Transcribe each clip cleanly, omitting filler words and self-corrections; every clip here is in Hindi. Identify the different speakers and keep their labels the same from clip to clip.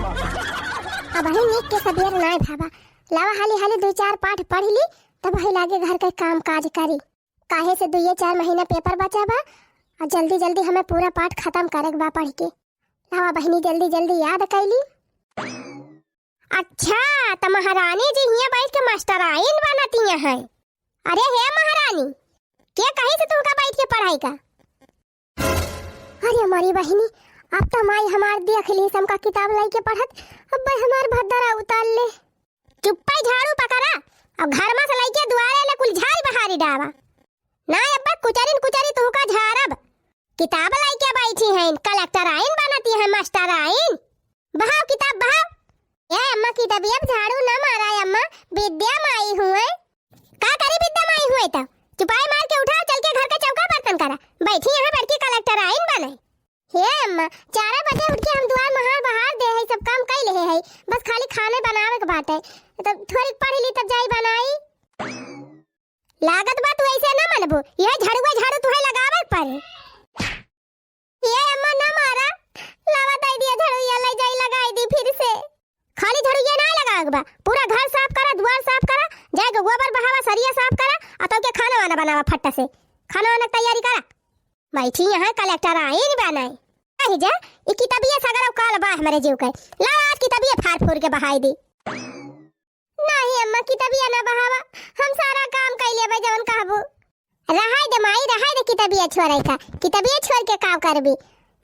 Speaker 1: अब ही नीक के सबेर नाय भाबा, लावा हाली हाली 2-4 पाठ पढ़ ली तब ही लागे घर के काम काज करी। काहे से 2-4 महीना पेपर बचा बा और जल्दी जल्दी हमें पूरा पाठ खत्म करे बा पढ़ के। लावा बहनी जल्दी जल्दी याद कैली। अच्छा तो महारानी जी हिया बैठ के मास्टराइन बनती है। अरे हे महारानी, क्या कही से तुमका बैठ के पढ़ाई का? अरे हमारी बहनी, अब तो माई हमार देख ली समका किताब लाई के पढ़त, अब भाई हमार भद्दरा उतार ले। चुप्पा झाड़ू पकड़ा अब घर में से लाई के दुआरे ले कुल झाड़ बहारी डावा। ना अब्बा कुचरिन कुचरी तुमका झाड़ब। किताब लाई के बैठी हैं, कलेक्टर आइन बनती है मास्टर आइन। बहाओ किताब बहाओ। ए अम्मा की तबीयत झाड़ू ना मारा है अम्मा, विद्या माई हुए। का करी विद्या माई हुए तो चुपाई मार के उठा चल के घर का चौका बर्तन करा। बैठी यहाँ बैठ के कलेक्टर आइन बने। हे अम्मा 4 बजे उठ के हम दुआर महार बहार दे है, सब काम कर ले है, बस खाली खाने बनावे के बात है। तब थोड़ी पढ़ ली तब जाई बनाई। लागत बात ऐसे ना मनबो, यह झाड़ू तुहे लगावे पर। ये अम्मा ना मारा, लावा दे दिया झाड़ू, ये ले जाई लगाई दी फिर से। खाली झाड़ू ये ना लगावे बा, पूरा घर साफ करा, द्वार साफ करा, जाए के गोबर बहावा, सरिया साफ करा, अतो के खाना वाना बनावा फट्टा से। खाना वाना तैयारी करा। बैठी यहाँ कलेक्टर आइन बनाए। कही जा ई किताबिया सगरा काल बा हमरे जीव के। ला आज किताबिया फाड़ फूड़ के बहाई दी। नहीं अम्मा किताबिया ना बहावा, हम सारा काम कर लेबे जवन कहबो। रहाई दे माई, रहाई दे किताबिया छोड़ै का। किताबिया छोड़ के काव करबी?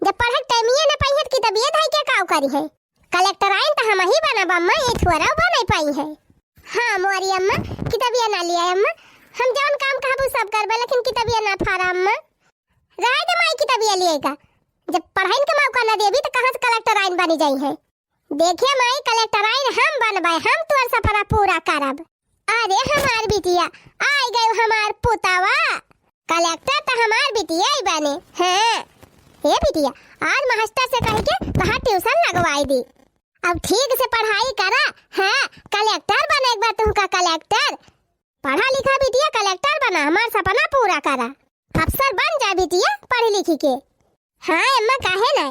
Speaker 1: जब पढ़क टाइमिए ना पहित किताबिया धइ के काव करी है। कलेक्टर आइन त हम ही बनब अम्मा, ए छोरा बनै पाई है। हां मोरी अम्मा किताबिया ना लिया अम्मा, हम जवन काम कहबो सब करबे, लेकिन किताबिया ना फाड़ा अम्मा। रहाई दे माई किताबिया लिएगा। जब पढ़ाइन के मौका न देबी त कहां से कलेक्टर आइन बनी जाई है। देखिए माई कलेक्टर आइन हम बनबै, हम तोर सपना पूरा करब। अरे हमार बिटिया आई गए, हमार पुतावा कलेक्टर त हमार बिटिया ही बने हैं। हे बिटिया आज मास्टर से कह के कहां ट्यूशन लगवाई दी। अब ठीक से पढ़ाई करा है, कलेक्टर बने एक बार तुमका कलेक्टर। पढ़ा लिखा बिटिया कलेक्टर बना, हमार सपना पूरा करा, अफसर बन जा बिटिया पढ़ लिखी के। हाँ अम्मा काहे ना,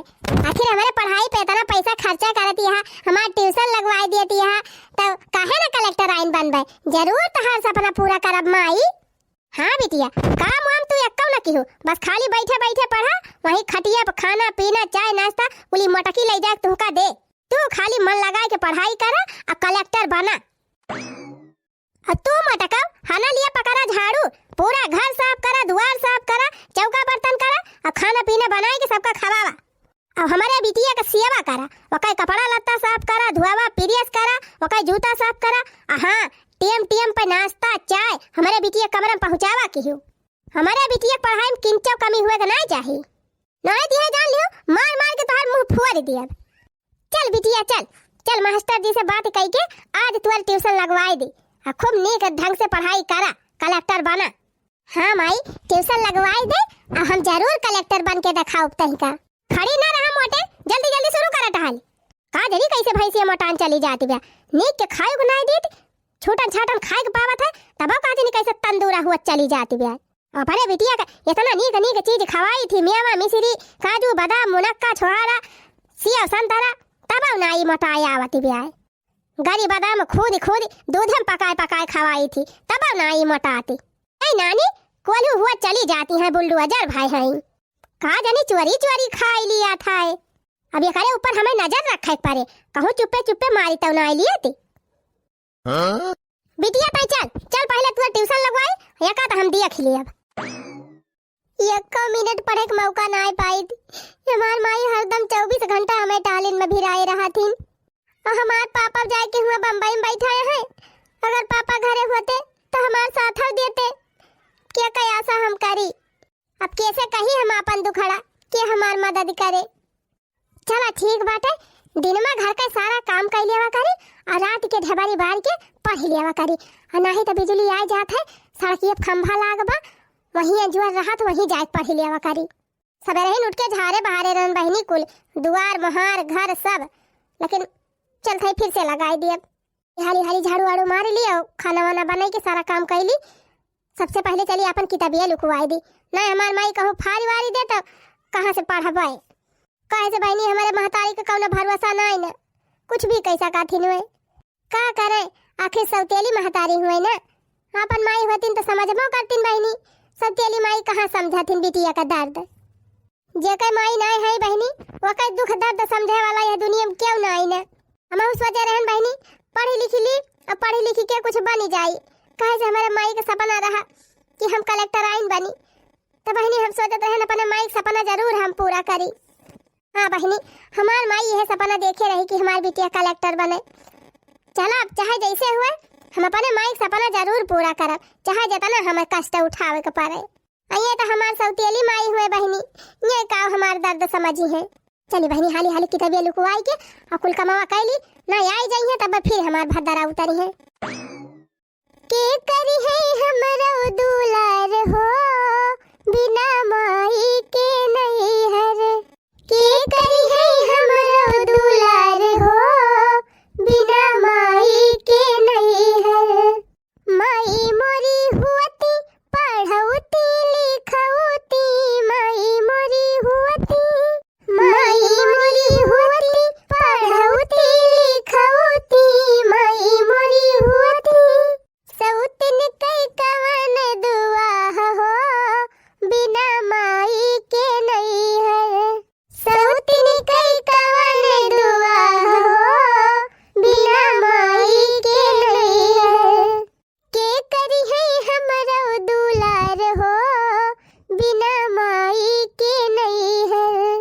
Speaker 1: आखिर हमारे पढ़ाई पे इतना पैसा खर्चा करती है, हमार ट्यूशन लगवाई देती है, तो काहे ना कलेक्टर आइन बनबे। जरूर तहार सपना पूरा करब माई। हाँ बिटिया काम वाम तू एक्कौ न की हो, बस खाली बैठे बैठे पढ़ा, वही खटिया पर खाना पीना चाय नाश्ता उली मटकी ले जा तुमका दे। तू खाली मन लगा के पढ़ाई करा और कलेक्टर बना। और तू मटका खाना लिया पकड़ा झाड़ू, पूरा घर साफ करा, द्वार साफ करा, चौका बर्तन करा और खाना पीना बनाए के सबका खवावा। अब हमारे बिटिया का सेवा करा, ओका कपड़ा लत्ता साफ करा, धुआवा प्रेस करा, ओका जूता साफ करा। हाँ टेम पे नाश्ता चाय हमारे बिटिया कमरे में पहुंचावा की। हमारे बिटिया पढ़ाई में किंचो कमी हुए का नहीं चाहिए। नहीं दिया जान लियो, मार मार के तोहर मुंह फुआ दिया। चल बिटिया चल चल, मास्टर जी से बात कई के आज तुअर ट्यूशन लगवाई दी, और खूब नीक ढंग से पढ़ाई करा, कलेक्टर बना। हाँ माई ट्यूशन लगवाई दे और हम जरूर कलेक्टर बन के दिखाओ तनिका। खड़ी ना रहा मोटे, जल्दी जल्दी शुरू करा टहल। का जरी कैसे भैंसिया मोटान चली जाती बा, नीक के खाए को नहीं देती, छोटन छाटन खाए के पावत है, तब का जनी कैसे तंदूरा हुआ चली जाती बा। और बड़े बिटिया का इतना नीक नीक चीज खवाई थी, मेवा मिश्री काजू बादाम मुनक्का छोहारा सेव संतरा, तब नाई मोटाई आवती बा। गरी बादाम खुद दूध में पकाए पकाए खवाई थी, तब नाई मोटाती। ऐ नानी कोलू हुआ चली जाती है, बुल्लू अजर भाई है का जानी चोरी चोरी खाई लिया था। अब ये करे ऊपर हमें नजर रखे पड़े, कहूँ चुप्पे चुप्पे मारी तो नाई लिया थी। बिटिया तो चल चल पहले तू ट्यूशन लगवाई, या का तो हम देख लिए। अब एक मिनट पढ़े के मौका ना पाई थी, हमार माई हरदम 24 घंटा हमें टालिन में भिराए रहा थी। और हमार पापा जाए के हुआ बम्बई में बैठे हैं, अगर पापा घरे होते तो हमार साथ हर देते। क्या कयासा हम करी, अब कैसे कही हम अपन दुखड़ा के हमार मदद करे। चला ठीक बात है, दिन में घर का सारा काम कर लेवा करी और रात के ढेबारी बार के पढ़ लेवा करी। और नहीं तो बिजली आ जात है, सड़किए खंभा लागबा, वहीं जुआर रहत वहीं जाके पढ़ लेवा करी। सवेरे ही उठ के झाड़े बहारे रन बहनी कुल दुआर महार घर सब, लेकिन चलते फिर से लगाई दिए। हाली हाली झाड़ू वाड़ू मार लिया, खाना वाना बनाई के सारा काम कर ली। सबसे पहले चली अपन किताबिया लुकवाई दी। नहीं हमार माई कहो फारी वारी दे तो कहाँ से पढ़बाई, कहे से बहनी हमारे महतारी के कौनो भरोसा नहीं न, कुछ भी कैसा काथिन हुए का करे, आखिर सौतेली महतारी हुए ना। अपन माई होतीन तो समझबो करतीन बहनी, सौतेली माई कहाँ समझातीन बिटिया का दर्द। जेके माई नहीं है बहनी वके दुख दर्द समझे वाला यह दुनिया में क्यों नहीं ना। हम उस वजह रहन बहनी पढ़ी लिखी ली और पढ़ी लिखी के कुछ बनी जाई। कहे से हमारे माई का सपना रहा कि हम कलेक्टर आइन बनी, तो बहनी हम सोचते रहन अपने माई का सपना जरूर हम पूरा करी। हाँ बहनी, हमार माई यह सपना देखे रही कि हमारी बिटिया कलेक्टर बने। चला अब चाहे जैसे हुए हम अपने माई का सपना जरूर पूरा करब, चाहे जितना हमें कष्ट उठावे के पड़े। ये तो हमार सौतेली माई हुए बहनी, ये का हमार दर्द समझी है। चली बहनी हाली हाली किताबिया लुकवाई के अकुल कमावा कैली ना आई जाई है, तब फिर हमार भद्दरा उतरी है। के करी है हमरा दुलार हो बिना माई के नहीं हर। के करी है हमरा दुलार हो बिना माई के नहीं हर। माई मोरी हुअती पढ़ौती लिखौती, माई मोरी हुअती, माई मोरी हुअती पढ़ौती लिखौती, माई मोरी हुअती। सौतन कई कवन दुआ हो बिना माई के नहीं है। सौतन कई कवन दुआ हो बिना माई के नहीं है। के करी है हमरा दुलार हो बिना माई के नहीं है।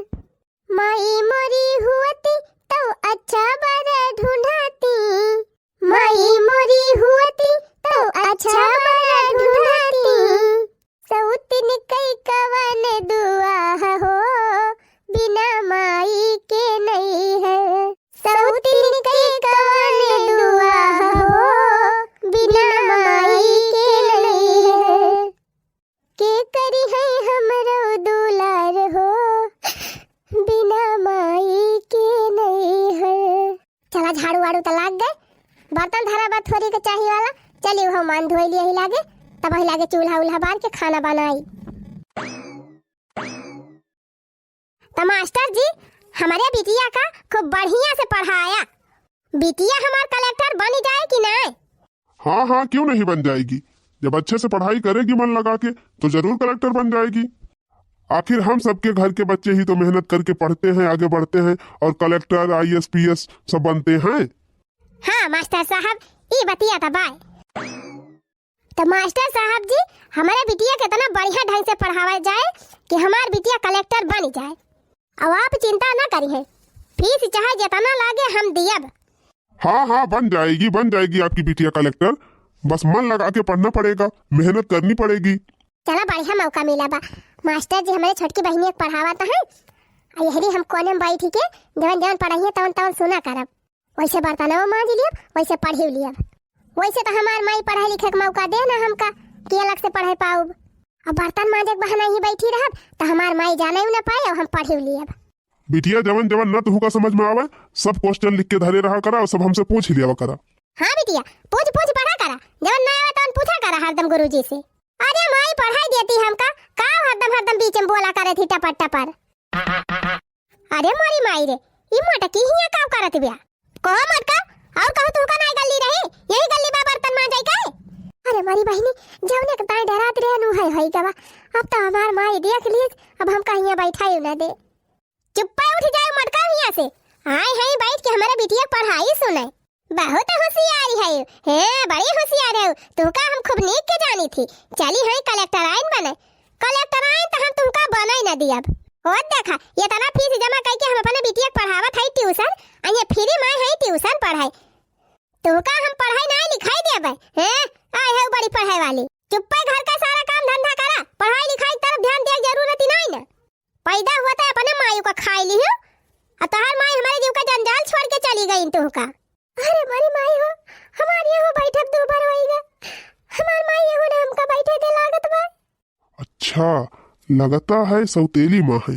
Speaker 1: माई मोरी हुअती तो अच्छा बड़ा ढूंढाती, माई मोरी हुअती तो अच्छा बड़ा ढूंढाती। सौतन कई कवन दुआ हो बिना माई के नहीं है। सौतन कई कवन दुआ हो बिना माई के नहीं है। के करी है हमरा दुलार हो बिना माई के नहीं है। चला झाड़ू वाड़ू तो लाग गए, बर्तन धरा बा थोड़ी के चाहिए वाला। चलिए वह मान धोई लिए ही लागे, तब ही लागे चूल्हा उल्हा बार के खाना बनाई। तो मास्टर जी हमारे बिटिया का खूब बढ़िया से पढ़ाया। बिटिया हमार कलेक्टर बन जाए कि नहीं?
Speaker 2: हाँ हाँ क्यों नहीं बन जाएगी। जब अच्छे से पढ़ाई करेगी मन लगा के तो जरूर कलेक्टर बन जाएगी। आखिर हम सबके घर के बच्चे ही तो मेहनत करके पढ़ते हैं, आगे बढ़ते हैं और कलेक्टर IAS PS सब बनते हैं।
Speaker 1: हाँ मास्टर साहब ये बतिया था बाय। तो मास्टर साहब जी हमारे बिटिया के इतना बढ़िया ढंग से पढ़ावा जाए कि हमार बिटिया कलेक्टर बन जाए। अब आप चिंता ना करिए, फीस चाहे जितना लागे हम दियब।
Speaker 2: हाँ हाँ बन जाएगी आपकी बिटिया कलेक्टर। बस मन लगा के पढ़ना पड़ेगा, मेहनत करनी पड़ेगी।
Speaker 1: चला बढ़िया मौका मिला बा। मास्टर जी हमारे छोटकी बहनी एक पढ़ावा था है, यही हम कोने में बैठी के जवन जवन पढ़ाइए तवन तवन सुना करब। वैसे बर्तनों मांज लियब, वैसे पढ़ी लियब। वैसे तो हमार माई पढ़ाई लिखे के मौका दे ना हमका कि अलग से पढ़े पाऊब। अब बर्तन मांजे के बहाना ही बैठी रहब तो हमार माई जाने ना पाए और हम पढ़ी लियब।
Speaker 2: बिटिया जवन जवन न तुहका समझ में आवे सब क्वेश्चन लिख के धरे रहा करा और सब हमसे पूछ लिया करा।
Speaker 1: हाँ बिटिया पूछ पूछ पढ़ा करा, जवन ना आवे तवन पूछा करा हरदम गुरुजी से। अरे माई पढ़ाई देती हमका का हरदम बीच में बोला करे थी टपर टपर। अरे मोरी माई रे ई मटकी हिया का करत बिया कहो मटका और कहो तुमका नहीं गल्ली रही यही गल्ली बा बर्तन मांजे के। अरे मारी बहनी जवने के ताई डरात रे नु है गवा। अब तो हमार माई देख ली, अब हम कहीं बैठाई ना दे। चुप्पा उठ जाए मटका हिया से, आए हैं बैठ के हमारे बिटिया पढ़ाई सुने। बहुत होशियारी है हे, बड़ी होशियार है तू का हम खूब नीक के जानी थी। चली है कलेक्टर आइन बने, कलेक्टर आइन तो हम तुमका बनाई ना दियब। और देखा ये तना फीस जमा करके हम अपने बिटिया पढ़ावत है ट्यूशन, और ये फ्री में है ट्यूशन पढ़ाई। तू का हम पढ़ाई नहीं लिखाई देबे हैं, आए है बड़ी पढ़ाई वाली। चुप्पे घर का सारा काम धंधा करा, पढ़ाई लिखाई तरफ ध्यान दे जरूरत ही नहीं ना। पैदा हुआ था अपने मायू का खाई ली हो, और तोहर माई हमारे जीव का जंजाल छोड़ के चली गई तू का। अरे मारी माई हो हमारी यहाँ बैठक दोबारा होएगा, हमार माई यहाँ ने हमका बैठे दे लागत बा।
Speaker 2: अच्छा लगता है सौतेली माँ है।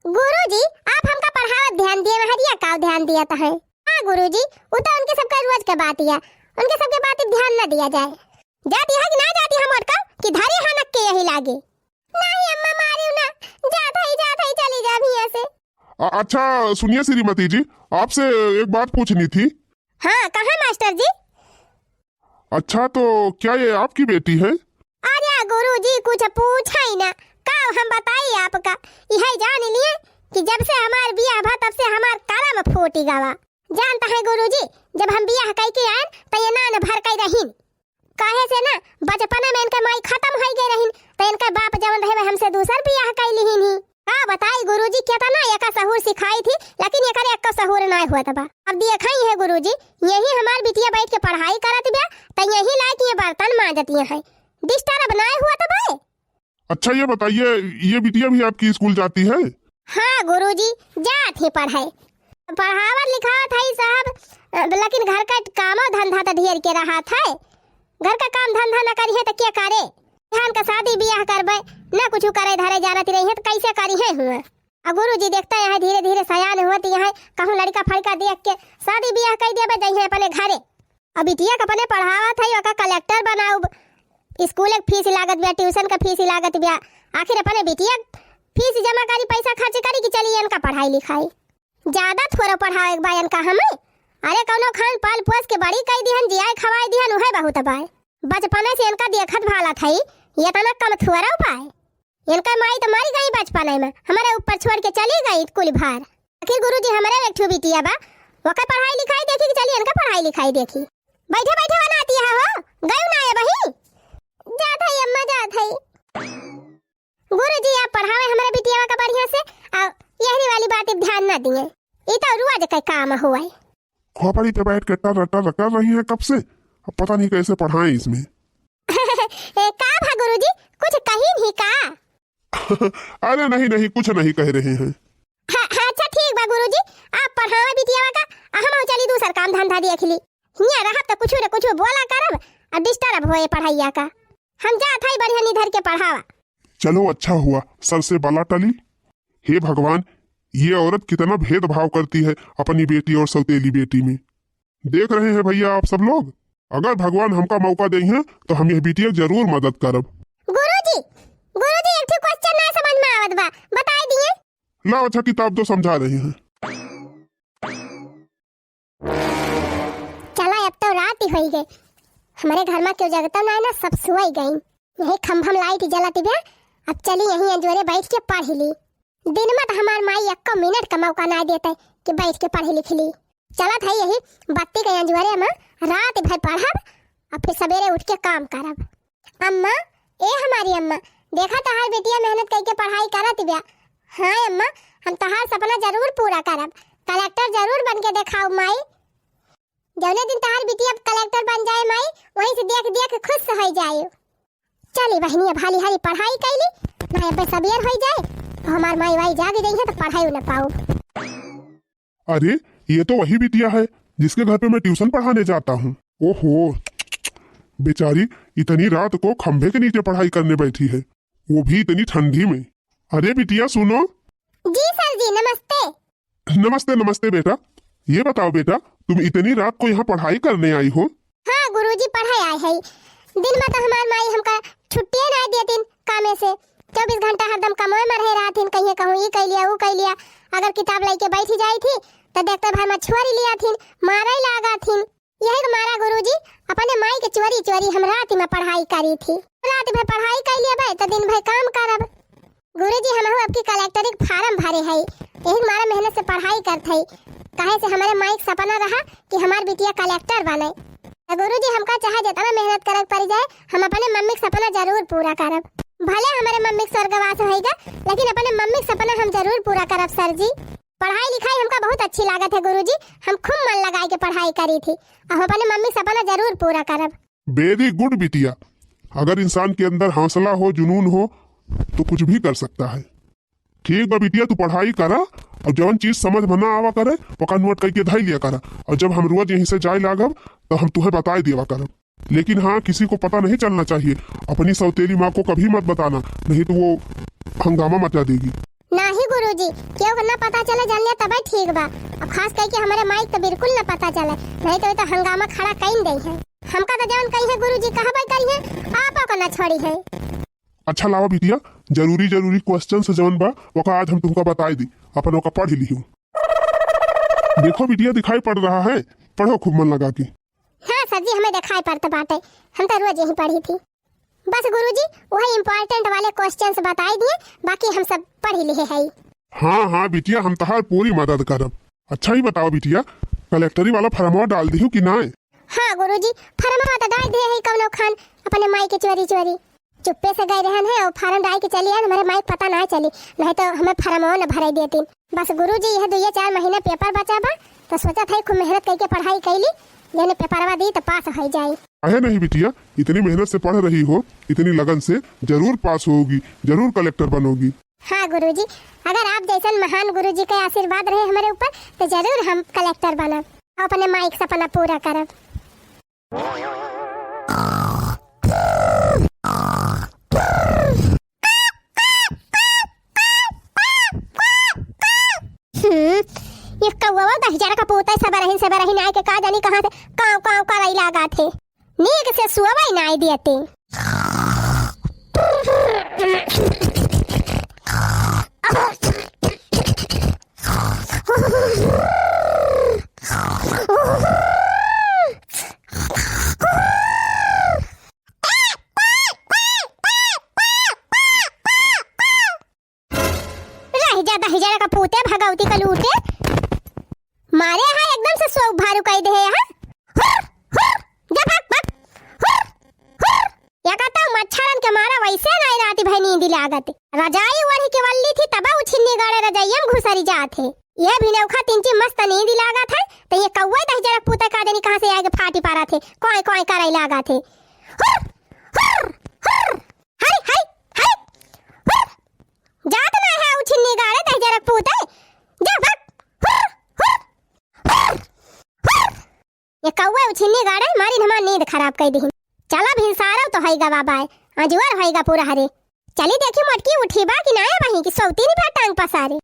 Speaker 1: गुरुजी आप हमका पढ़ावत ध्यान दिए हरिया का ध्यान दिया था है। हाँ गुरुजी वो तो उनके सबका रोज के बात है, उनके सबके बात ध्यान न दिया जाए। जाती है कि ना जाती हम अटका कि धारे हनक के यही लागे। नहीं अम्मा मारियो ना, जात है चली जा भैया से।
Speaker 2: अच्छा सुनिए श्रीमती जी, आपसे एक बात पूछनी थी।
Speaker 1: हाँ कहाँ मास्टर जी?
Speaker 2: अच्छा तो क्या ये आपकी बेटी है?
Speaker 1: अरे गुरुजी कुछ पूछा ही ना, का हम बताइए आपका। यह जान लिए कि जब से हमार बियाह भा तब से हमार काला में फूटी गवा। जानता है गुरुजी, जब हम बियाह कई के आए तो ये नान भर कई रहीन, काहे से ना बचपना में इनका माई खत्म हो गई रहीन, तो इनका बाप जवन रहे हमसे दूसर बियाह कई लिहिन ही। का बताई गुरुजी कितना एका सहूर सिखाई थी, लेकिन एकर एक सहूर ना हुआ तबा। अब देखा ही है गुरुजी, यही हमार बिटिया बैठ के पढ़ाई करत बिया, तो यही लायक ये बर्तन मांजती है, डिस्टर्ब ना हुआ तबा।
Speaker 2: अच्छा ये बताइए, ये बिटिया भी आपकी स्कूल जाती है?
Speaker 1: हाँ गुरुजी जात ही पढ़ाई, पढ़ावत लिखावत है साहब, लेकिन घर का काम धंधा तो ढेर के रहा था। घर का काम धंधा न करी है तो क्या करे? धान का शादी ब्याह करबे न कुछ करे धरे जानती रही है तो कैसे करी है हुआ। अब गुरुजी देखता है धीरे धीरे सयान होती है, कहूँ लड़का फड़का देख के शादी ब्याह कर देबे जाइए अपने घरे। अब बिटिया का अपने पढ़ावत है, ओका कलेक्टर बनाऊ, स्कूल के फीस लागत बिया, ट्यूशन का फीस लागत बिया, आखिर अपने बिटिया फीस जमा करी, पैसा खर्च करी कि चलिए इनका पढ़ाई लिखाई। ज्यादा थोड़ा पढ़ाओ एक बार इनका हमें, अरे कौनो खान पाल पोस के बड़ी कई दिहन, जियाए खवाई दिहन, उहे बहुत बाय। बचपने से इनका देखत भाला थई, ये तना कम थोड़ा उपाय। इनका माई तो मर गई बचपने में, हमारे ऊपर छोड़ के चली गई कुल भार। आखिर गुरुजी हमारे एक ठो बिटिया बा, ओकर पढ़ाई लिखाई देखी कि चलिए इनका पढ़ाई लिखाई देखी। बैठे बैठे बनाती है हो, गई ना है बही, जात है अम्मा जात है। गुरुजी आप पढ़ावे हमारे बिटिया का बढ़िया से, और यही वाली बात ध्यान न दिए, ये तो रोज का काम हुआ है।
Speaker 2: खोपड़ी पे बैठ के टर कर रही है कब से, अब पता नहीं कैसे पढ़ाएं इसमें।
Speaker 1: का भा गुरुजी कुछ कही नहीं का?
Speaker 2: अरे नहीं नहीं कुछ नहीं कह रहे हैं।
Speaker 1: अच्छा ठीक बा गुरुजी, आप पढ़ावे बिटिया का, हम चली दूसर काम धंधा देख ली। हिया रहत तो कुछ न कुछ बोला करब, अब डिस्टर्ब होए पढ़ाइया का। हम जात है बढ़िया निधर के पढ़ावा।
Speaker 2: चलो अच्छा हुआ सर से बाला टली। हे भगवान, ये औरत कितना भेदभाव करती है अपनी बेटी और सौतेली बेटी में। देख रहे हैं भैया आप सब लोग, अगर भगवान हमका मौका दे हैं तो हम यह बिटिया जरूर मदद करब।
Speaker 1: गुरुजी एक ठो क्वेश्चन ना समझ में आवत बा, बताई दिए।
Speaker 2: लाओ अच्छा किताब तो समझा रहे हैं।
Speaker 1: चला अब तो रात ही हो गई, हमारे घर में क्यों जगता ना ना, सब सोई गई। यही खंभम लाइट जलाती बे, अब चली यहीं अंजोरे बैठ के पढ़ ली। दिन में तो हमार माई 1 मिनट का मौका ना देते कि बैठ के पढ़ लिख ली। चला था यही बत्ती के अंजोरे में रात भर पढ़ब, और फिर सवेरे उठ के काम करब। अम्मा ए हमारी अम्मा, देखा तहार बेटिया मेहनत करके पढ़ाई करत बिया। हाँ अम्मा, हम तहार सपना जरूर पूरा करब, कलेक्टर जरूर बन के दिखाऊ माई। जौने दिन तहार बिटिया कलेक्टर बन जाए माई, वहीं से देख देख खुश हो जाए। चली बहनी अब हाली हाली पढ़ाई कैली, ना अब सबेर हो जाए, हमार माई वाई जाग गई है तो पढ़ाई न पाऊ।
Speaker 2: अरे ये तो वही बिटिया है जिसके घर पे मैं ट्यूशन पढ़ाने जाता हूँ। ओहो, बेचारी इतनी रात को खंभे के नीचे पढ़ाई करने बैठी है, वो भी इतनी ठंडी में। अरे बिटिया सुनो।
Speaker 1: जी सर जी नमस्ते।
Speaker 2: नमस्ते नमस्ते बेटा, ये बताओ बेटा तुम इतनी रात को यहाँ पढ़ाई करने आई हो?
Speaker 1: हाँ गुरुजी पढ़ाई आई है, दिन में तो हमार माई हमका छुट्टी ना देती कामे से, 24 घंटा हरदम कमाए में रहे रहती, कहीं कहूँ ये कह लिया वो कह लिया। अगर किताब लेके बैठी जाई थी तो देखते भाई मैं छोरी लिया थी, मारा ही लागा थी। यही मारा गुरुजी अपने माई के चोरी चोरी हम रात में पढ़ाई करी थी। रात में पढ़ाई कर लिया भाई तो दिन भर काम करब। गुरुजी हम आपकी कलेक्टर एक फार्म भरे है, यही हमारा मेहनत से पढ़ाई करते है, कहे से हमारे माई का सपना रहा कि हमार बिटिया कलेक्टर बने। तो गुरुजी हमका चाहे जितना मेहनत करे पड़ जाए, हम अपने मम्मी का सपना जरूर पूरा करब। भले हमारे मम्मी स्वर्गवास होएगा, लेकिन अपने मम्मी का सपना हम जरूर पूरा करब सर जी। पढ़ाई लिखाई हमका बहुत अच्छी लागत है गुरुजी, हम खूब मन लगाए के पढ़ाई करी थी, अब अपने मम्मी सपना जरूर पूरा करब।
Speaker 2: वेरी गुड बिटिया, अगर इंसान के अंदर हौसला हो, जुनून हो तो कुछ भी कर सकता है। ठीक बा बिटिया, तू पढ़ाई करा और जवन चीज समझ में ना आवा करे वो नोट करके धई लिया करा, और जब हम रोज यहीं से जाए लागब तो हम तुम्हें बताए देवा करब। लेकिन हाँ, किसी को पता नहीं चलना चाहिए, अपनी सौतेली माँ को कभी मत बताना, नहीं तो वो हंगामा मचा देगी।
Speaker 1: नहीं गुरुजी, क्यों ना पता चले जान लिया तब ठीक बा, अब खास करके हमारे माइक तो बिल्कुल ना पता चले, नहीं तो हंगामा खड़ा कहीं दे है। हमका तो जवन कही है गुरुजी कहबे करी है, आपा को ना छोड़ी है।
Speaker 2: अच्छा लावा बिटिया, जरूरी क्वेश्चन से जवन बा वो आज हम तुमको बताए दी, अपन ओका पढ़ लिहू। देखो बिटिया दिखाई पड़ रहा है, पढ़ो खूब मन लगा के।
Speaker 1: हाँ सर जी, हमें दिखाई पड़ता बाटे, हम तो रोज यही पढ़ी थी। बस गुरुजी वही इम्पोर्टेंट वाले क्वेश्चंस बताई दिए, बाकी हम सब पढ़ ही लिए है।
Speaker 2: हाँ हाँ बिटिया, हम तहार पूरी मदद करब। अच्छा ही बताओ बिटिया, कलेक्टरी वाला फरमावा डाल दिहू कि ना?
Speaker 1: हाँ गुरुजी, फरमावा तो डाल दिए है कौनो खान अपने माई के चोरी चोरी चुप्पे से गए रहन है और फार्म डाल के चली आन, हमारे माई पता ना चली, नहीं तो हमें फरमावा न भराई देती। बस गुरुजी यह 2-4 महीना पेपर बचा बा, तो सोचा था खूब मेहनत करके पढ़ाई कैली, जने पेपरवा दी तो पास हो जाए।
Speaker 2: अहे नहीं बिटिया, इतनी मेहनत से पढ़ रही हो, इतनी लगन से जरूर पास होगी, जरूर कलेक्टर बनोगी।
Speaker 1: हाँ गुरुजी, अगर आप जैसे महान गुरुजी का आशीर्वाद रहे हमारे ऊपर तो जरूर हम कलेक्टर बनब और अपने माई का सपना पूरा करब। ये कौवा 10,000 का पोता सब रही आए के का जानी कहां से काव काव करई लागा थे, नीक से सुअबई नाई देते। रह का पोते भगवती का लूटे मारे है एकदम से सो भारू कह दे है। या कहता मच्छरन के मारा वैसे नहीं राती भाई नींद लागत, रजाई वड़ी के वल्ली थी तब उछिन्नी गाड़े रजाइयम घुसरी जात है। ये भी नौखा तिंची मस्त नींद लागत है, तो ये कौवा 10,000 पूते का देनी कहां से आके फाटी पारा थे, कोई कोई करई लागत है। हरी हरी हरी जात ना है उछिन्नी गाड़े 10,000 पूते जा भाग। ये कौवा उछिन्नी गाड़े मारी हमार नींद खराब कर दी। चला भिनसारा तो है गवा बाय अजवर होएगा पूरा हरे। चली देखी मटकी उठी बा कि ना है वही कि सौती नहीं टांग पसारे।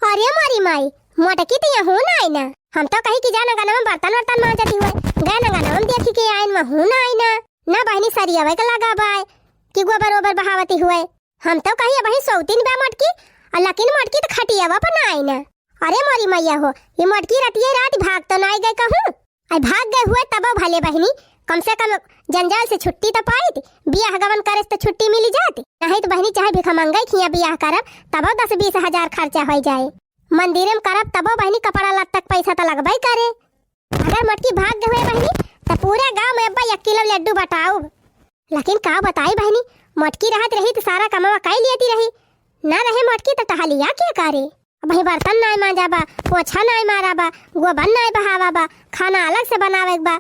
Speaker 1: अरे मारी माई मटकी तो यहाँ ना आई ना, हम तो कही कि जाना गाना में बर्तन वर्तन मांजती हुए गाना गाना हम देखी के आइन में हूं ना आई ना बहनी सरिया वे का लगा बाय कि गोबर ओबर बहावती हुए। हम तो कही वही सौती नहीं बा मटकी, और लेकिन मटकी तो खटिया पर ना आई ना। अरे मोरी मैया हो, ये मटकी रतिये रात भाग तो ना गए कहूं, आई भाग गए हुए तब भले बहनी कम से कम जंजाल से छुट्टी तो पाई, बियाह गवन करे तो छुट्टी मिली जाती, नहीं तो बहनी चाहे भिख मंगाई खिया बियाह करब तब 10-20 हजार खर्चा हो जाए, मंदिर में करब तब बहनी कपड़ा लत्ता तक पैसा तो लगबई करे। अगर मटकी भाग गए बहनी तो पूरे गांव में 1 किलो लड्डू बटाओ। लेकिन का बताई बहनी, मटकी रहत रही तो सारा कमावा कई लेती रही, ना रहे मटकी तो टहलिया क्या करे। भाई बर्तन नाई मांजाबा, पोछा नाई माराबा, गोबर नाई बहावाबा, खाना अलग से बनावे बा,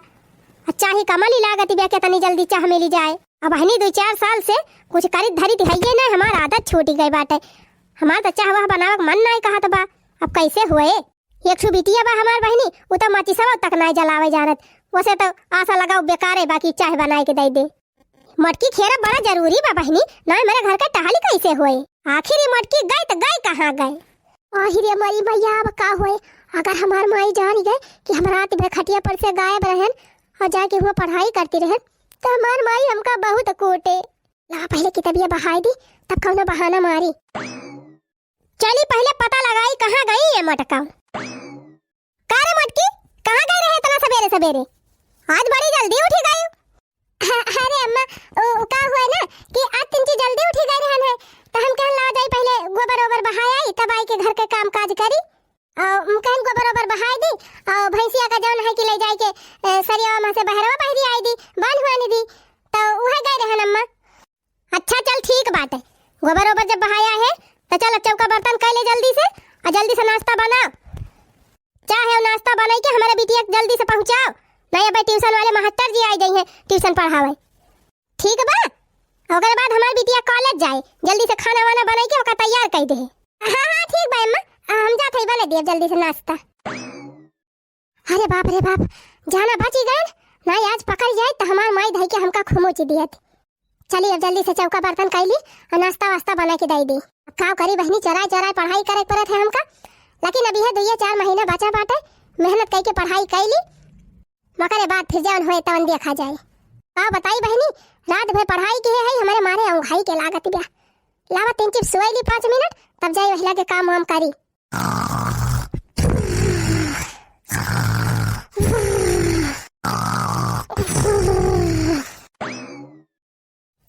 Speaker 1: चाहे कमली लागत बे के तनी जल्दी चाह मिली जाए। अब बहनी 2-4 साल से कुछ करी धरी दिखाइए ना, हमार आदत छूटी गई बाटे, हमार तो चाह वह बनावे मन नहीं कहत बा। अब कैसे हुए, एक बिटिया बा हमार बहनी उ तो माची सब तक नहीं जलावे जानत, वैसे तो आशा लगाओ बेकारे बाकी चाय बनाए के दे दे। मटकी खेरा बड़ा जरूरी बा बहनी, ना मेरे घर का टहली कैसे हुए। आखिर ये मटकी गई तो गई कहाँ गए। आहिरे मरी भैया अब का हुए, अगर हमार माई जान गए कि हम रात में खटिया पर से गायब रहन और जाके हुआ पढ़ाई करती रहे तो हमार माई हमका बहुत कोटे। ला पहले किताबिया बहाई दी तब कौनो बहाना मारी। चली पहले पता लगाई कहाँ गई ये मटका। कारे मटकी कहाँ गए रहे इतना सवेरे सवेरे, आज बड़ी जल्दी उठी गई। अरे अम्मा का हुआ ना कि आज तिनची जल्दी उठी गई रहन है, तो हम कहन ला जाई पहले गोबर ओबर बहाई तब आई के घर के काम काज करी, और कहन गोबर ओबर बहाई दी और भैंसिया का जौन है कि ले जाई के सरिया में से बहरवा बहरी आई दी बांध हुआनी दी, तो उहे गए रहन अम्मा। अच्छा चल ठीक बात है, गोबर ओबर जब बहाया है तो चल चौका बर्तन कर ले जल्दी से, और जल्दी से नाश्ता बना, चाहे नाश्ता बनाई के हमारे बिटिया जल्दी से पहुंचाओ, नहीं अब ट्यूशन वाले मास्टर जी आई गई हैं ट्यूशन पढ़ावे, ठीक बा। ओकर बाद हमार बिटिया कॉलेज जाए, जल्दी से खाना वाना बनाई के ओका तैयार कर दे। हां हां ठीक बा अम्मा, हम जात हई बना दे जल्दी से नाश्ता। अरे बाप रे बाप, जाना बची गए ना, आज पकड़ जाए तो हमार माई धई के हमका खुमोची दियत। चलिए अब जल्दी से चौका बर्तन कर ली और नाश्ता वास्ता बना के दे दी। का करी बहनी, चराई चराई पढ़ाई करे पड़त है हमका, लेकिन अभी है 2-4 महीना बचा बाटे, मेहनत करके पढ़ाई कर ली, मकरे बाद फिर जौन होए तवन देखा जाए। का बताई बहनी, रात भर पढ़ाई के है हमारे मारे अंघाई के लागत ब्या, लावा 3 चिप सोई ली 5 मिनट तब जाई वहिला के काम हम करी।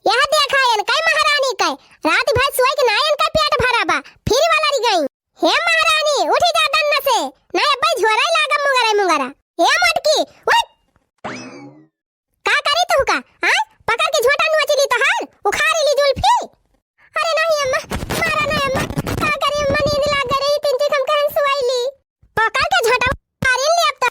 Speaker 1: यह देखा यन कई महारानी कई रात भर सोई के नायन का पेट भरा बा फिर वाला री गई। हे महारानी उठी जा दन्न से ना अब्बा झोरा लागम मुंगरा। हे मटकी उठ का करी तू का हां पकड़ के झोटा नुचली तो हाल उखाड़ी ली जुल्फी। अरे नहीं अम्मा मारा नहीं अम्मा का करी अम्मा नींद लाग गई तीन चिक हम कहन सुवाईली पकड़ के झोटा मारी ली अब तो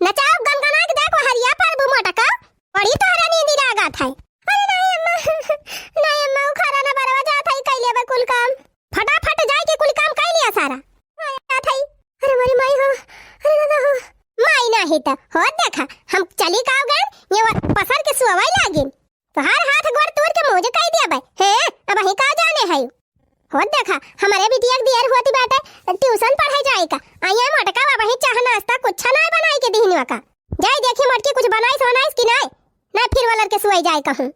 Speaker 1: नचाओ गनगना के देखो हरिया पर बु मटका बड़ी तोहरा नींद लागा था। अरे नहीं अम्मा उखाड़ा ना बरवा जा था कैले बा कुल काम फटाफट जाए के कुल काम कर लिया सारा आया था। अरे मेरी माई हो अरे दादा हो माई नहीं तो हो देखा हम चली काव गए ये पसर के सुवाई लागिन तो हर हाथ गोड़ तोड़ के मुझे कह दिया भाई हैं अब ही का जाने है हो देखा हमारे बिटिया की देर होती बात है ट्यूशन पढ़ाई जाएगा आया मटका वही चाह नाश्ता कुछ ना बनाई के दीहनवा का जाए देखी मटकी कुछ बनाई सोनाइस कि नहीं ना फिर वाला के सुवाई जाए कहूं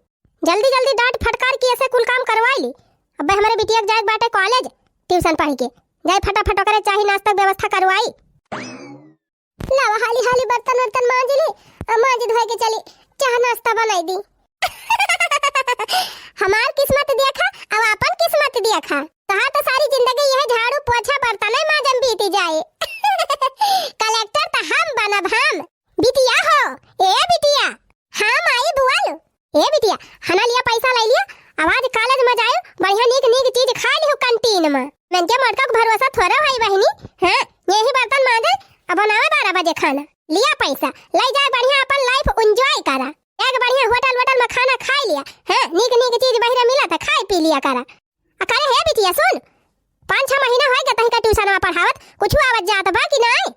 Speaker 1: जल्दी जल्दी डांट फटकार की ऐसे कुल काम करवाई ली। अब हमारे बिटिया के जाए बाटे कॉलेज ट्यूशन पढ़ के जाए फटाफट करे चाहे नाश्ता व्यवस्था करवाई। लावा हाली हाली बर्तन वर्तन मांज ली मांज धोए के चली चाह नाश्ता बनाई दी। हमार किस्मत देखा अब अपन किस्मत देखा कहा तो सारी जिंदगी यह झाड़ू पोछा बर्तन मांजन बीती जाए। कलेक्टर तो हम बनब हम बिटिया हो ए बिटिया हम आई बुआल ए बिटिया हना लिया पैसा ले लिया आवाज कॉलेज में जायो बढ़िया नीक नीक चीज खा लियो कैंटीन में मन के मटका को भरोसा थोड़ा भाई बहनी हां यही बर्तन मांजे अब बनावे 12 बजे खाना लिया पैसा ले जाए बढ़िया अपन लाइफ एंजॉय करा एक बढ़िया होटल में खाना खा लिया हां नीक नीक चीज बहिरा मिला था खाए पी लिया करा अरे हे बिटिया सुन 5-6 महीना हो गया तहका ट्यूशन में पढ़ावत कुछ आवत जात बा कि नहीं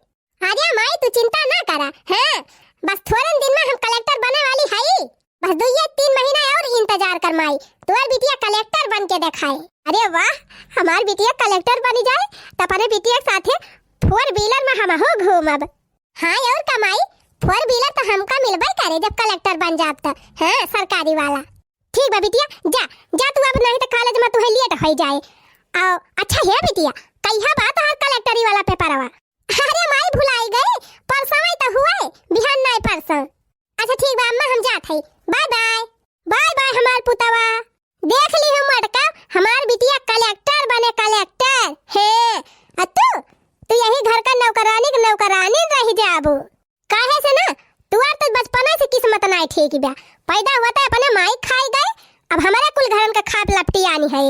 Speaker 1: आजा माई तू चिंता ना करा हां बस थोड़े दिन में हम कलेक्टर बने वाली है बस 2-3 महीना और इंतजार कर माई तोर बिटिया कलेक्टर बन के दिखाए। अरे वाह हमार बिटिया कलेक्टर बनी जाए तो अपने बिटिया के साथे 4 व्हीलर में हम हो घूमब। हां और कमाई 4 व्हीलर तो हमका मिलबे करे जब कलेक्टर बन जाब तो हां सरकारी वाला। ठीक बा बिटिया जा जा तू अब नहीं तो कॉलेज में तू लेट हो जाए। आओ अच्छा है बिटिया कहिया बात हर कलेक्टरी वाला पेपरवा। अरे माई भुलाई गई परसों तो हुए बिहान नहीं परसों। अच्छा ठीक बा अम्मा हम जात हई बाय बाय हमार पुतवा देख ली हम मटका हमार बिटिया कलेक्टर बने कलेक्टर है तू यही घर का नौकरानी रह जाबू काहे से ना तू तो बचपन से किस्मत नहीं ठीक बा पैदा होता है अपने माई खाई गए अब हमारे कुल घरन का खाप लपटी आनी है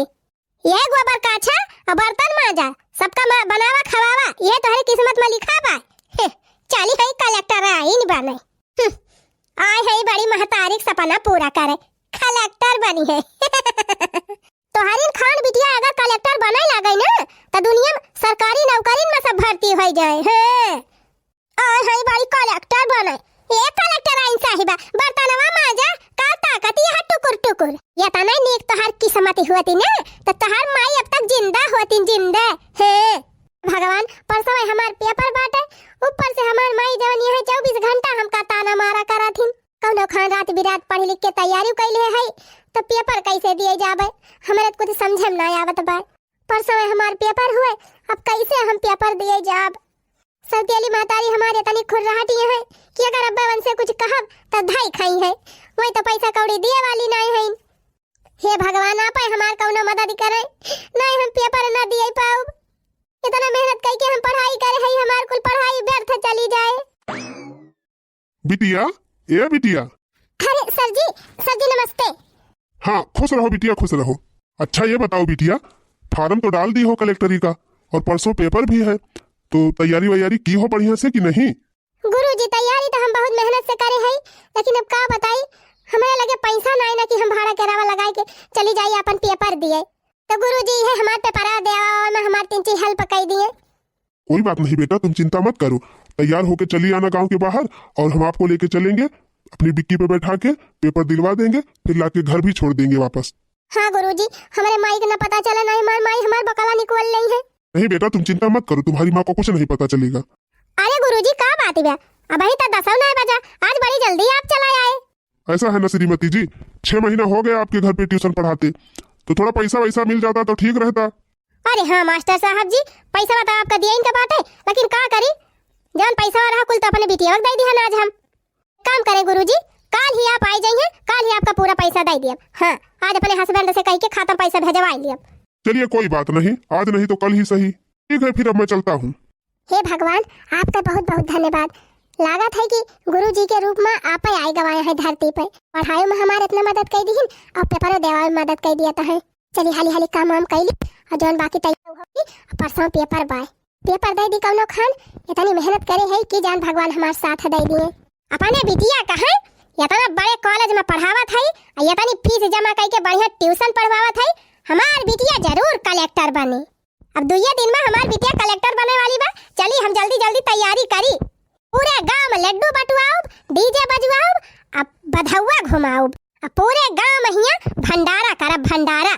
Speaker 1: ये गोबर का अच्छा और बर्तन मांजा सबका बनावा खवावा ये तो हरी किस्मत में लिखा बा चाली है कलेक्टर इन बने आय है बड़ी महतारिक सपना पूरा करे कलेक्टर बनी है। तो हरिन खान बिटिया अगर कलेक्टर बने लगे ना तो दुनिया में सरकारी नौकरी में सब भर्ती हो जाए हैं। आय है बड़ी कलेक्टर बने ये कलेक्टर आइन साहिबा बर्तनवा मांजा का ताकत ये टुकुर ये तना नीक तो हर किस्मत होती ना तो तोहर माई अब तक जिंदा होती जिंदा है। भगवान परसों हमार पेपर बाटे ऊपर से हमार माई जवन यहाँ 24 घंटा हमका ताना मारा करा थी कौनो खान रात बिरात पढ़ लिख के तैयारी कैले है तो पेपर कैसे दिए जाबे हमारे कुछ समझे में ना आवत बा। परसों हमार पेपर हुए अब कैसे हम पेपर दिए जाब सौतेली महतारी हमारे तनी खुर्राहटी है कि अगर अब्बा वन से कुछ कहब तो धाई खाई है वही तो पैसा कौड़ी दिए वाली नहीं है। हे भगवान आप हमार कौनो मदद करे नहीं हम पेपर ना दिए पाऊ इतना मेहनत करके हम पढ़ाई करे है हमार कुल पढ़ाई व्यर्थ चली जाए।
Speaker 2: बिटिया ए बिटिया
Speaker 1: अरे सर जी नमस्ते।
Speaker 2: हाँ खुश रहो बिटिया खुश रहो। अच्छा ये बताओ बिटिया फार्म तो डाल दी हो कलेक्टरी का और परसों पेपर भी है तो तैयारी वैयारी की हो बढ़िया से कि नहीं।
Speaker 1: गुरुजी तैयारी तो हम बहुत मेहनत से करे है लेकिन अब का बताई हमें लगे पैसा नहीं ना कि हम भाड़ा किराया लगा के चली जाइए अपन पेपर दिए तो गुरुजी है हमारे पेपर देवा और मैं हमारे 3 चीज हेल्प कर दिए।
Speaker 2: कोई बात नहीं बेटा तुम चिंता मत करो तैयार होके चली आना गांव के बाहर और हम आपको लेके चलेंगे अपनी डिक्की पे बैठा के पेपर दिलवा देंगे फिर लाके घर भी छोड़ देंगे वापस।
Speaker 1: हाँ गुरुजी हमारे माई को ना पता चला नहीं माई हमारे बकला निकल रही है।
Speaker 2: नहीं बेटा तुम चिंता मत करो तुम्हारी माँ को कुछ नहीं पता चलेगा।
Speaker 1: अरे गुरुजी क्या बात है अभी तो 10 नहीं बजा आज बड़ी जल्दी आप चला आए।
Speaker 2: ऐसा है ना श्रीमती जी 6 महीना हो गए आपके घर पे ट्यूशन पढ़ाते तो थोड़ा पैसा वैसा मिल जाता तो ठीक रहता।
Speaker 1: अरे हाँ मास्टर साहब जी, पैसा तो आपका दिया इनका बात है, लेकिन का करी, जान पैसा रहा कुल तो अपने बिटिया दे दिया आज। हम काम करें गुरुजी, कल ही आप आई जाइए, कल ही आपका पूरा पैसा दे दिया। हाँ आज अपने हस्बैंड से कह के खाता पैसा भेजवा लिया।
Speaker 2: चलिए कोई बात नहीं, आज नहीं तो कल ही सही। ठीक है फिर अब मैं चलता हूँ।
Speaker 1: हे भगवान, आपका बहुत बहुत धन्यवाद। लागत है कि गुरु जी के रूप में आप ही आई गवाए हैं धरती पे। पढ़ाई में हमारे इतना मदद कर दी और पेपर देवा में मदद कर दिया है। चलिए हाली हाली काम वाम कर ली और जौन बाकी तैयार होगी परसों पेपर बाय पेपर दे दी। कौनो खान इतनी मेहनत करे है कि जान भगवान हमारे साथ दे दिए। अपने बिटिया कहा इतना बड़े कॉलेज में पढ़ावत है, इतनी फीस जमा करके बढ़िया ट्यूशन पढ़वावत है। हमार बिटिया जरूर कलेक्टर बने। अब 2 दिन में हमार बिटिया कलेक्टर बने वाली बा। चली हम जल्दी जल्दी तैयारी करी। पूरे गांव में लड्डू बटुआओ, डीजे बजवाओ, अब बधौआ घुमाओ, अब पूरे गांव में हिया भंडारा करब भंडारा।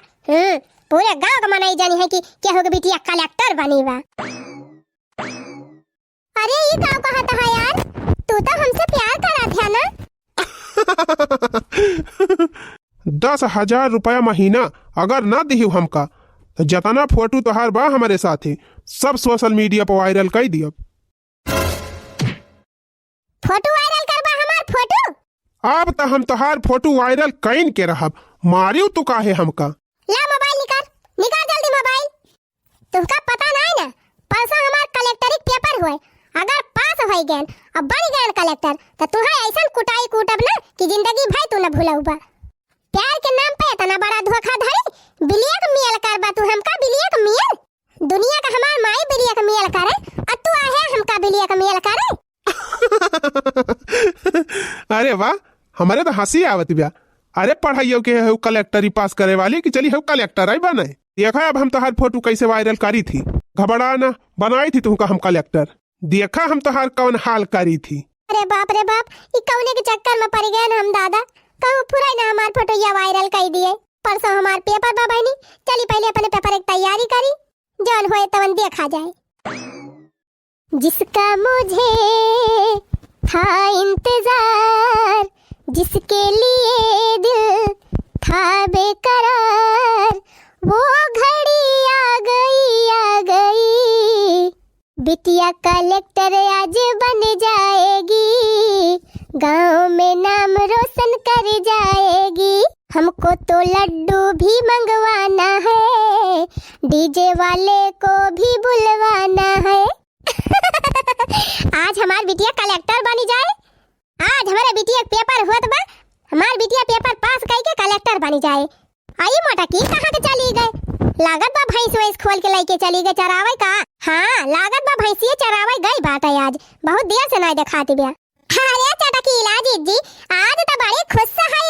Speaker 1: पूरे गांव को मनाई जानी है कि केहू के बिटिया कलेक्टर बनी बा। अरे ये गांव कहाँ था यार, तू तो हमसे प्यार करा था ना।
Speaker 3: 10,000 रुपया महीना अगर ना दिही हमका तो जतना फोटो तोहार बा हमारे साथे सब सोशल मीडिया पर वायरल कर दियो।
Speaker 1: फोटो वायरल करबा हमार फोटो?
Speaker 3: अब तो हम तोहार फोटो वायरल कइन के रहब, मारियो तू काहे हमका।
Speaker 1: ला मोबाइल निकाल जल्दी मोबाइल। तुमका पता नहीं ना, परसों हमार कलेक्टरिक पेपर हुए, अगर पास हो गए और बन गए कलेक्टर तो तुम्हें ऐसा कुटाई कूटब ना कि जिंदगी भर तू न भूलौबा। प्यार के नाम पे इतना बड़ा धोखाधड़ी, बिलियक मियल करबा तू हमका, बिलियक मियल। दुनिया का हमार माई बिलियक मियल करे और तू आहे हमका बिलियक मियल करे।
Speaker 3: अरे वाह, हमारे तो हंसी आवत बिया। अरे पढ़ाइयो के है कलेक्टरी पास करे वाली कि चली है कलेक्टर आई बने। देखा अब हम तोहार फोटो कैसे वायरल करी थी, घबरा ना, बनाई थी तुमका हम कलेक्टर। देखा हम तोहार कौन हाल करी थी।
Speaker 1: अरे बाप रे बाप, ये कौने के चक्कर में पड़ गए ना हम दादा। कहूँ पूरा ना हमार फोटो या वायरल कर दिए। परसों हमार पेपर बा बहनी, चली पहले अपने पेपर एक तैयारी करी, जौन होए तवन देखा जाए। जिसका मुझे था इंतजार, जिसके लिए दिल था बेकरार, वो घड़ी आ गई। बिटिया कलेक्टर आज बन जाएगी, गांव में नाम रोशन कर जाएगी। हमको तो लड्डू भी मंगवाना है, डीजे वाले को भी बुलवाना है। आज हमार बिटिया कलेक्टर बनी जाए। आज हमारे बिटिया पेपर हुआ बा, हमार बिटिया पेपर पास करके कलेक्टर बनी जाए। आई मोटा की कहाँ के चली गए? लागत बा भैंस वैस खोल के लेके चली गए चरावे का। हाँ लागत बा भैंसिए चरावे गई बात है। आज बहुत देर से नहीं दिखाती बिया। अरे चटकीला जीजी, आज तो बड़े खुश है।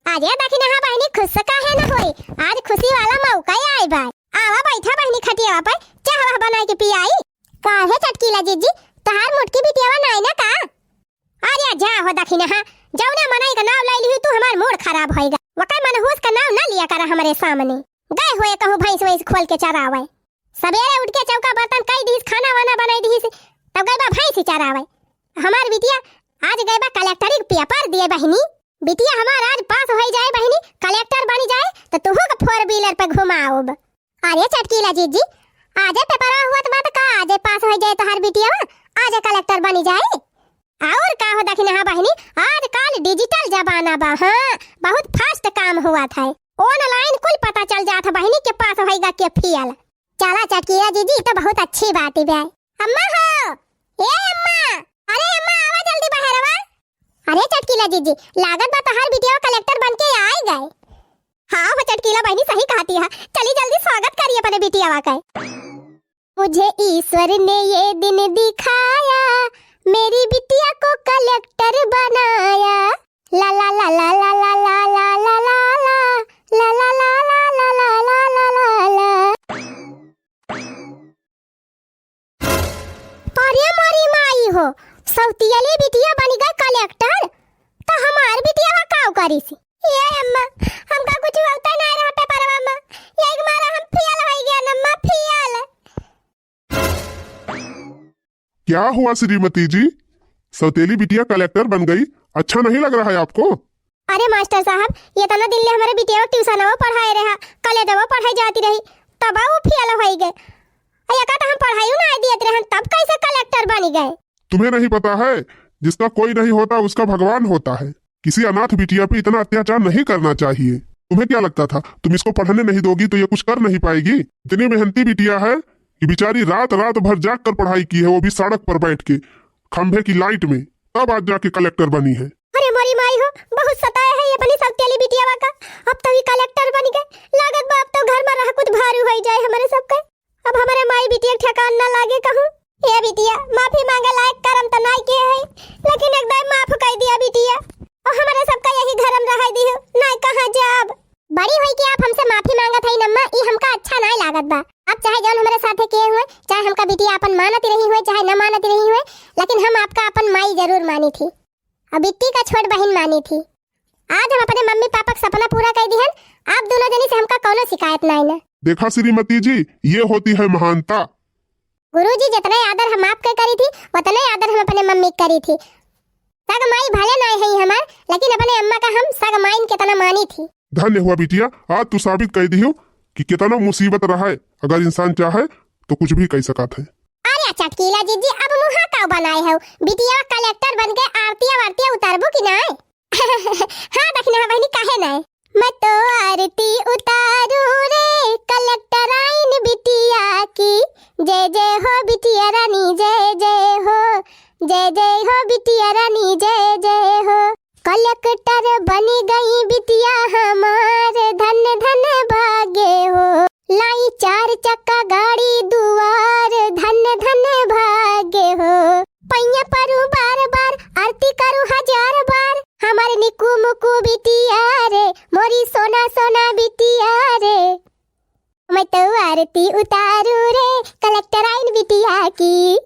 Speaker 1: आज ये देखी ना बहनी खुश का है ना होई, आज खुशी वाला मौका ही आई बा। आवा बैठा बहनी खटिया पर, चाह बना के पी आई। का है चटकीला जीजी, तहार मुटकी बिटियावा नहीं ना का? अरे जा हो देखी ना, जौना मनाई का नाम ले ली तू हमार मूड खराब होएगा। वका मनहूस का नाम ना लिया करा हमारे सामने। गए हुए कहूँ भैंस वैस खोल के चरावे। सवेरे उठ के चौका बर्तन कई दीस, खाना वाना बनाई दीस, तब गए बा भैंस ही चरावे। हमार बिटिया आज गए बा कलेक्टरी पेपर दिए बहनी। बिटिया हमार आज पास हो जाए बहनी, कलेक्टर बनी जाए तो तुहू का 4 व्हीलर पे घुमाओ। अरे चटकीला जीजी, आज पेपर हुआ तो बात का आज पास हो जाए तो हर बिटिया आज कलेक्टर बनी जाए। और का हो देखी ना बहनी, आज कल डिजिटल जमाना बा। हाँ बहुत फास्ट काम हुआ था, ऑनलाइन कुल पता चल जाता बहनी के पास होएगा के फेल। चला चटकीला जीजी तो बहुत अच्छी बात है। अम्मा हो, ए अम्मा, अरे अम्मा आवा जल्दी बाहर आवा। अरे चटकीला जीजी, लागत बा हर बिटिया कलेक्टर बन के आ गए। हाँ हो चटकीला बहनी सही कहती है, चली जल्दी स्वागत करिए अपने बिटिया का। मुझे ईश्वर ने ये दिन दिखाया, मेरी बिटिया को कलेक्टर बनाया। ला ला ला ला ला ला ला ला ला ला ला ला ला ला ला ला ला ला ला। अरे मारी माई हो, सौतियली बिटिया बनी गई कलेक्टर, तो हमार बिटिया का करी सी? ये अम्मा हमका कुछ होता नहीं रहा पेपरवा में, एक मारा हम फेल हो गया अम्मा, फेल।
Speaker 2: क्या हुआ श्रीमती जी, सौतेली बिटिया कलेक्टर बन गई, अच्छा नहीं लग रहा है आपको?
Speaker 1: अरे मास्टर साहब, ये तना दिन ले हमारे बिटिया ट्यूशन वो पढ़ाए रहा, कॉलेज वो पढ़ाई जाती रही, तब वो फेल हो गए। अया का हम पढ़ाई ना दियत रहन तब कैसे कलेक्टर बन गए?
Speaker 2: तुम्हें नहीं पता है, जिसका कोई नहीं होता उसका भगवान होता है। किसी अनाथ बिटिया पे इतना अत्याचार नहीं करना चाहिए। तुम्हें क्या लगता था तुम इसको पढ़ने नहीं दोगी तो ये कुछ कर नहीं पाएगी? इतनी मेहनती बिटिया है कि बेचारी रात रात भर जाग कर पढ़ाई की है, वो भी सड़क पर बैठ के खंभे की लाइट में, तब आज जाके कलेक्टर बनी है।
Speaker 1: अरे मोरी माई हो, बहुत सताया है ये अपनी सौतेली बिटियावा का। अब तो ये कलेक्टर बन गए, लागत बा अब तो घर में रह कुछ भारू हो जाए हमारे सबके। अब हमारे माई बिटिया ठेकान ना लागे कहूं। ये बिटिया माफी मांगे लायक करम तो नहीं किए है, लेकिन एकदम माफ कर दिया बिटिया और हमारे सबका यही घरम रह दियो, नहीं कहां जाब। बड़ी हुई कि आप हमसे माफी मांगत है नम्मा, ई हमका अच्छा नहीं लागत बा। अब चाहे जौन हमारे साथे किए हुए, चाहे हमका बिटिया अपन मानत रही हुए चाहे न मानत रही हुए, लेकिन हम आपका अपन माई जरूर मानी थी और बिट्टी का छोट बहन मानी थी। आज हम अपने मम्मी पापा का सपना पूरा कर दिहन, आप दोनों जनी से हमका कोनो शिकायत नहीं ना।
Speaker 2: देखा श्रीमती जी, ये होती है महानता।
Speaker 1: गुरुजी जितने आदर हम आपके करी थी उतने आदर हम अपने मम्मी की करी थी। सग माई भले नहीं है हमार, लेकिन अपने अम्मा का हम सग माइन कितना मानी थी।
Speaker 2: धन्य हुआ बिटिया, आज तू साबित कर दियो कि कितना मुसीबत रहा है, अगर इंसान चाहे तो कुछ भी कह सकता है।
Speaker 1: अरे चटकीला जीजी, अब मुहा का बनाए हो बिटिया कलेक्टर बन के आरतिया वारतिया उतारबो कि नहीं? हाँ दखना बहनी काहे नहीं, मैं तो आरती उतारू रे कलेक्टर आइन बिटिया की। जय जय हो बिटिया रानी जय जय हो, जय जय हो बिटिया रानी जय जय हो। कलेक्टर बनी गई बिटिया हमार, धन धन भाग्य हो। लाई 4 चक्का गाड़ी दुआर, धन धन भाग्य हो। पैया परू बार बार आरती करू 1000 बार, हमारे निकू मुकू बिटिया रे, मोरी सोना सोना बिटिया रे। मैं तो आरती उतारू रे कलेक्टर आइन बिटिया की।